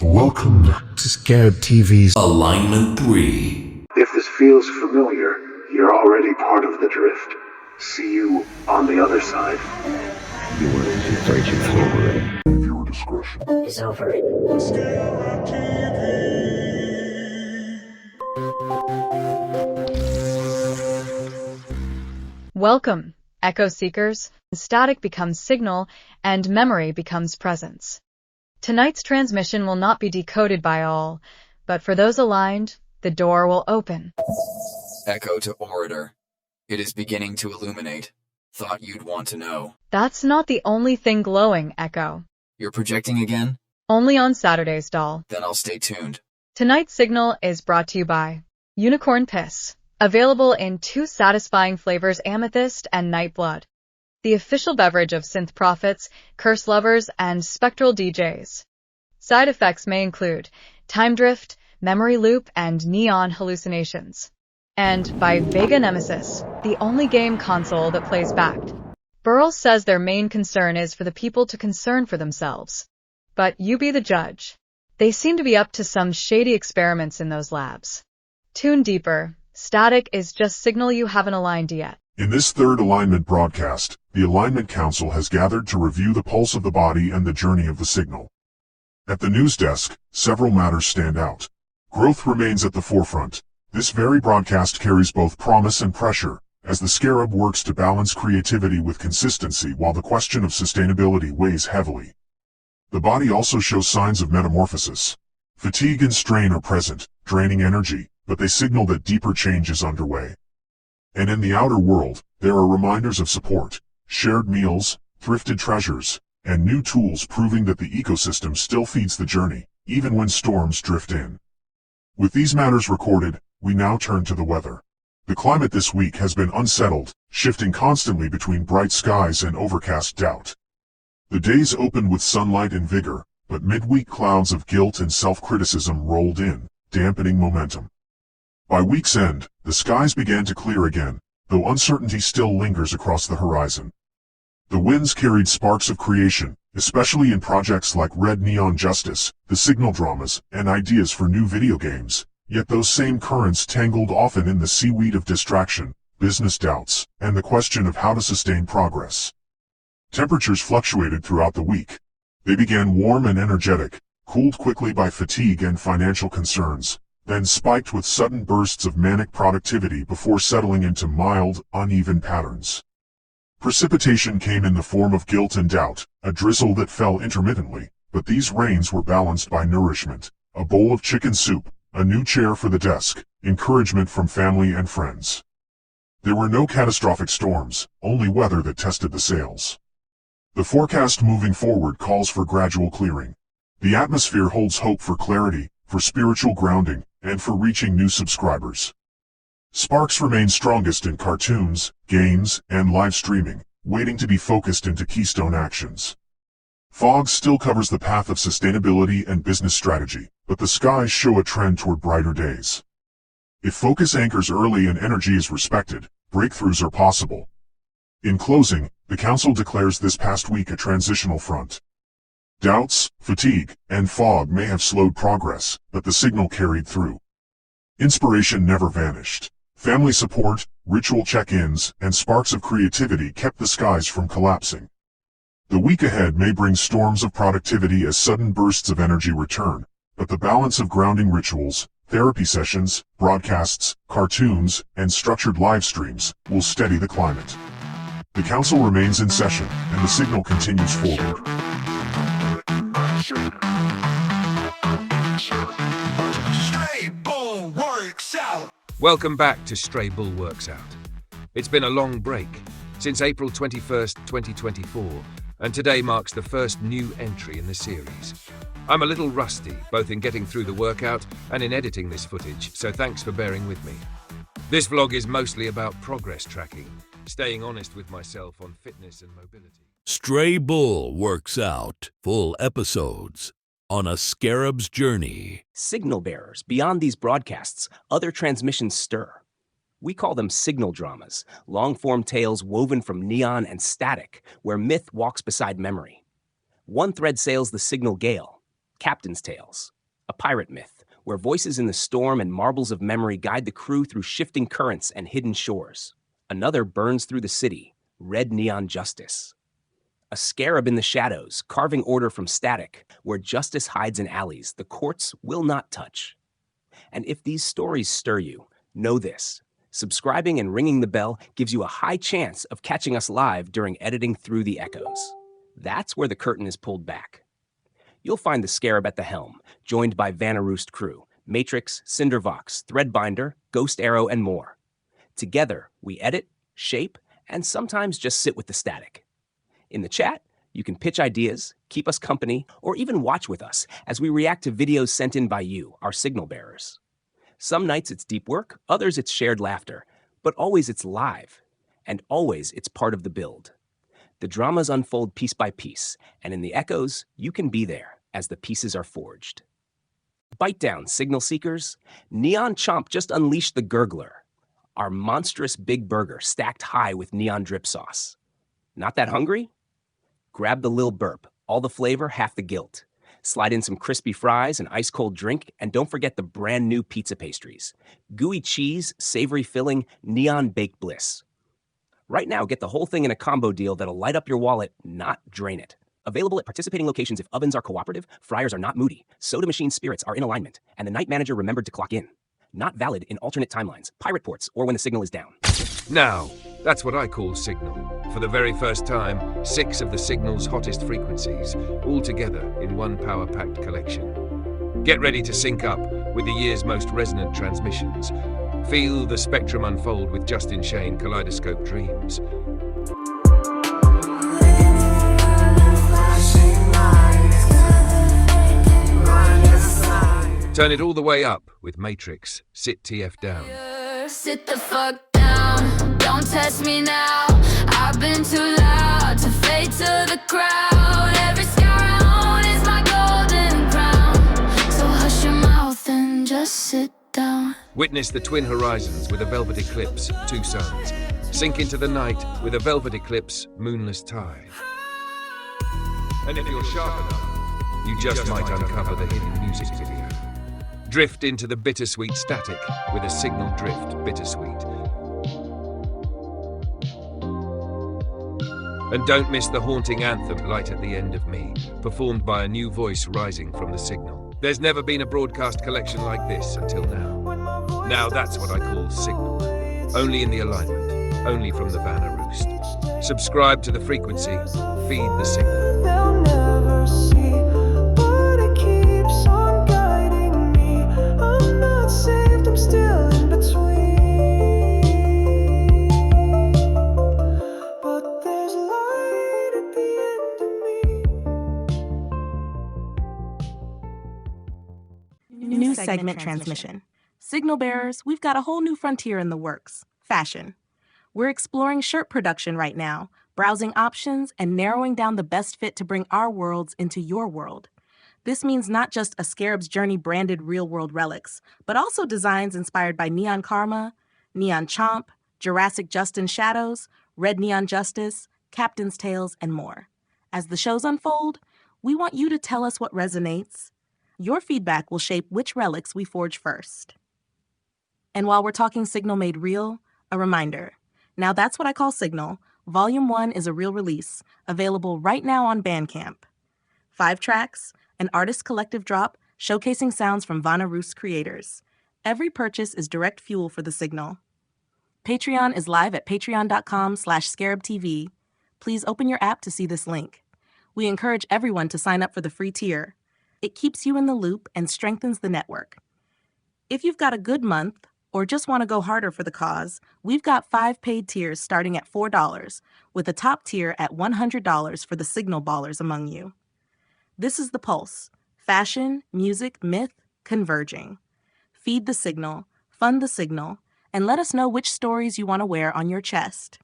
Welcome to ScarabTV's Alignment 3. If this feels familiar, you're already part of the drift. See you on the other side. You were searching forward. Viewer discretion It's over. Welcome, Echo Seekers. Static becomes signal, and memory becomes presence. Tonight's transmission will not be decoded by all, but for those aligned, the door will open. Echo to Orator. It is beginning to illuminate. Thought you'd want to know. That's not the only thing glowing, Echo. You're projecting again? Only on Saturdays, doll. Then I'll stay tuned. Tonight's signal is brought to you by Unicorn Piss, available in 2 satisfying flavors, Amethyst and Nightblood. The official beverage of synth prophets, curse lovers, and spectral DJs. Side effects may include time drift, memory loop, and neon hallucinations. And by Vega Nemesis, the only game console that plays backed. Burl says their main concern is for the people to concern for themselves. But you be the judge. They seem to be up to some shady experiments in those labs. Tune deeper. Static is just signal you haven't aligned yet. In this third alignment broadcast, the Alignment Council has gathered to review the pulse of the body and the journey of the signal. At the news desk, several matters stand out. Growth remains at the forefront. This very broadcast carries both promise and pressure, as the Scarab works to balance creativity with consistency while the question of sustainability weighs heavily. The body also shows signs of metamorphosis. Fatigue and strain are present, draining energy, but they signal that deeper change is underway. And in the outer world, there are reminders of support, shared meals, thrifted treasures, and new tools proving that the ecosystem still feeds the journey, even when storms drift in. With these matters recorded, we now turn to the weather. The climate this week has been unsettled, shifting constantly between bright skies and overcast doubt. The days opened with sunlight and vigor, but midweek clouds of guilt and self-criticism rolled in, dampening momentum. By week's end, the skies began to clear again, though uncertainty still lingers across the horizon. The winds carried sparks of creation, especially in projects like Red Neon Justice, the Signal dramas, and ideas for new video games, yet those same currents tangled often in the seaweed of distraction, business doubts, and the question of how to sustain progress. Temperatures fluctuated throughout the week. They began warm and energetic, cooled quickly by fatigue and financial concerns, then spiked with sudden bursts of manic productivity before settling into mild, uneven patterns. Precipitation came in the form of guilt and doubt, a drizzle that fell intermittently, but these rains were balanced by nourishment, a bowl of chicken soup, a new chair for the desk, encouragement from family and friends. There were no catastrophic storms, only weather that tested the sails. The forecast moving forward calls for gradual clearing. The atmosphere holds hope for clarity, for spiritual grounding, and for reaching new subscribers. Sparks remain strongest in cartoons, games, and live streaming, waiting to be focused into keystone actions. Fog still covers the path of sustainability and business strategy, but the skies show a trend toward brighter days. If focus anchors early and energy is respected, breakthroughs are possible. In closing, the Council declares this past week a transitional front. Doubts, fatigue, and fog may have slowed progress, but the signal carried through. Inspiration never vanished. Family support, ritual check-ins, and sparks of creativity kept the skies from collapsing. The week ahead may bring storms of productivity as sudden bursts of energy return, but the balance of grounding rituals, therapy sessions, broadcasts, cartoons, and structured live streams will steady the climate. The Council remains in session, and the signal continues forward. Welcome back to Stray Bull Works Out. It's been a long break, since April 21st, 2024, and today marks the first new entry in the series. I'm a little rusty, both in getting through the workout and in editing this footage, so thanks for bearing with me. This vlog is mostly about progress tracking, staying honest with myself on fitness and mobility. Stray Bull Works Out, full episodes on a Scarab's journey. Signal bearers. Beyond these broadcasts, other transmissions stir. We call them signal dramas, long-form tales woven from neon and static, where myth walks beside memory. One thread sails the signal gale, Captain's Tales, a pirate myth where voices in the storm and marbles of memory guide the crew through shifting currents and hidden shores. Another burns through the city, red neon justice. A scarab in the shadows, carving order from static, where justice hides in alleys the courts will not touch. And if these stories stir you, know this. Subscribing and ringing the bell gives you a high chance of catching us live during editing Thru the Echoes. That's where the curtain is pulled back. You'll find the Scarab at the helm, joined by VanaRoost crew, Matrix, Cindervox, Threadbinder, Ghost Arrow, and more. Together, we edit, shape, and sometimes just sit with the static. In the chat, you can pitch ideas, keep us company, or even watch with us as we react to videos sent in by you, our signal bearers. Some nights it's deep work, others it's shared laughter, but always it's live, and always it's part of the build. The dramas unfold piece by piece, and in the echoes, you can be there as the pieces are forged. Bite down, signal seekers. Neon Chomp just unleashed the Gurgler, our monstrous big burger stacked high with neon drip sauce. Not that hungry? Grab the Lil Burp, all the flavor, half the guilt. Slide in some crispy fries, an ice-cold drink, and don't forget the brand new pizza pastries. Gooey cheese, savory filling, neon baked bliss. Right now, get the whole thing in a combo deal that'll light up your wallet, not drain it. Available at participating locations if ovens are cooperative, fryers are not moody, soda machine spirits are in alignment, and the night manager remembered to clock in. Not valid in alternate timelines, pirate ports, or when the signal is down. Now, that's what I call Signal. For the very first time, 6 of the Signal's hottest frequencies, all together in one power-packed collection. Get ready to sync up with the year's most resonant transmissions. Feel the spectrum unfold with Justin Shane Kaleidoscope Dreams. Turn it all the way up with Matrix, Sit TF Down. Sit the fuck down, don't test me now. I've been too loud to fade to the crowd. Every scar I own is my golden crown. So hush your mouth and just sit down. Witness the twin horizons with a velvet eclipse, 2 suns. Sink into the night with a velvet eclipse, moonless tide. And if you're sharp enough, you just might uncover the hidden music video. Drift into the bittersweet static with a Signal Drift bittersweet. And don't miss the haunting anthem Light at the End of Me, performed by a new voice rising from the Signal. There's never been a broadcast collection like this until now. Now that's what I call Signal. Only in the alignment, only from the Vana Roost. Subscribe to the frequency, feed the Signal. They'll never see, but it keeps on guiding me. I'm not saved, I'm still in between. But there's light at the end of me. New segment transmission. Signal bearers, we've got a whole new frontier in the works. Fashion. We're exploring shirt production right now, browsing options and narrowing down the best fit to bring our worlds into your world. This means not just a Scarab's Journey branded real-world relics, but also designs inspired by Neon Karma, Neon Chomp, Jurassic Justin Shadows, Red Neon Justice, Captain's Tales, and more. As the shows unfold, we want you to tell us what resonates. Your feedback will shape which relics we forge first. And while we're talking Signal made real, a reminder. Now That's What I Call Signal, Volume 1 is a real release, available right now on Bandcamp. 5 tracks, an artist collective drop showcasing sounds from Vana Roost creators. Every purchase is direct fuel for the Signal. Patreon is live at patreon.com/ScarabTV. Please open your app to see this link. We encourage everyone to sign up for the free tier. It keeps you in the loop and strengthens the network. If you've got a good month, or just want to go harder for the cause, we've got 5 paid tiers starting at $4, with a top tier at $100 for the Signal ballers among you. This is The Pulse. Fashion, music, myth, converging. Feed the Signal, fund the Signal, and let us know which stories you want to wear on your chest.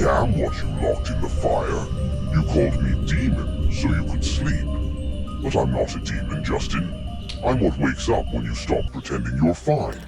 I am what you locked in the fire. You called me demon so you could sleep. But I'm not a demon, Justin. I'm what wakes up when you stop pretending you're fine.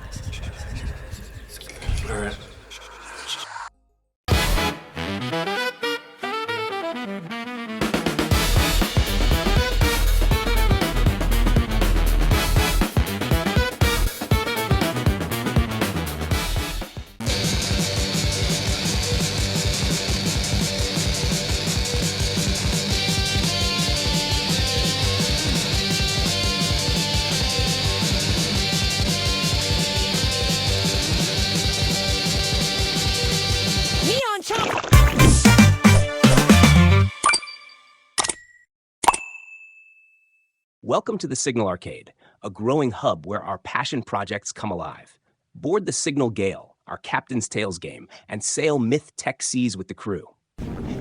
Welcome to the Signal Arcade, a growing hub where our passion projects come alive. Board the Signal Gale, our Captain's Tales game, and sail myth-tech seas with the crew.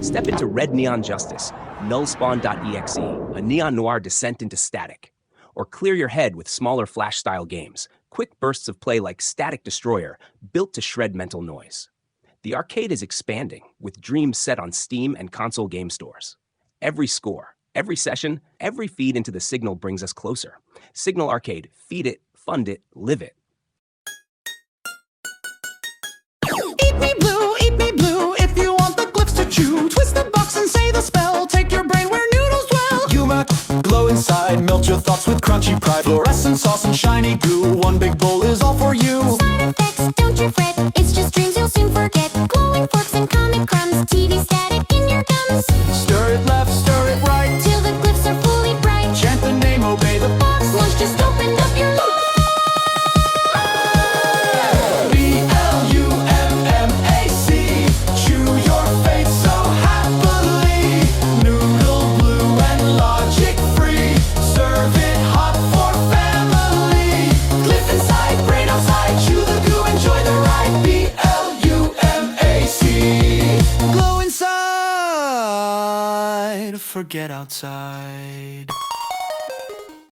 Step into Red Neon Justice, Nullspawn.exe, a neon noir descent into static. Or clear your head with smaller Flash-style games, quick bursts of play like Static Destroyer, built to shred mental noise. The arcade is expanding, with dreams set on Steam and console game stores. Every score, every session, every feed into the Signal brings us closer. Signal Arcade, feed it, fund it, live it. Eat me blue, if you want the glyphs to chew. Twist the box and say the spell, take your brain where noodles dwell. Yuma, glow inside, melt your thoughts with crunchy pride. Fluorescent sauce and shiny goo, one big bowl is all for you. Side effects, don't you fret, it's just dreams you'll soon forget. Glowing forks and comic crumbs, TV static in your gums. Stir it left, stir it right, Till the glyphs are fully bright. chant the name, obey the Box lunch just opened up your life. B-L-U-M-M-A-C. Chew your fate so happily. Noodle blue and logic free. Serve it hot for family. Glyph inside, brain outside. Chew the goo, enjoy the ride. B-L-U-M-A-C. Glow inside, forget outside.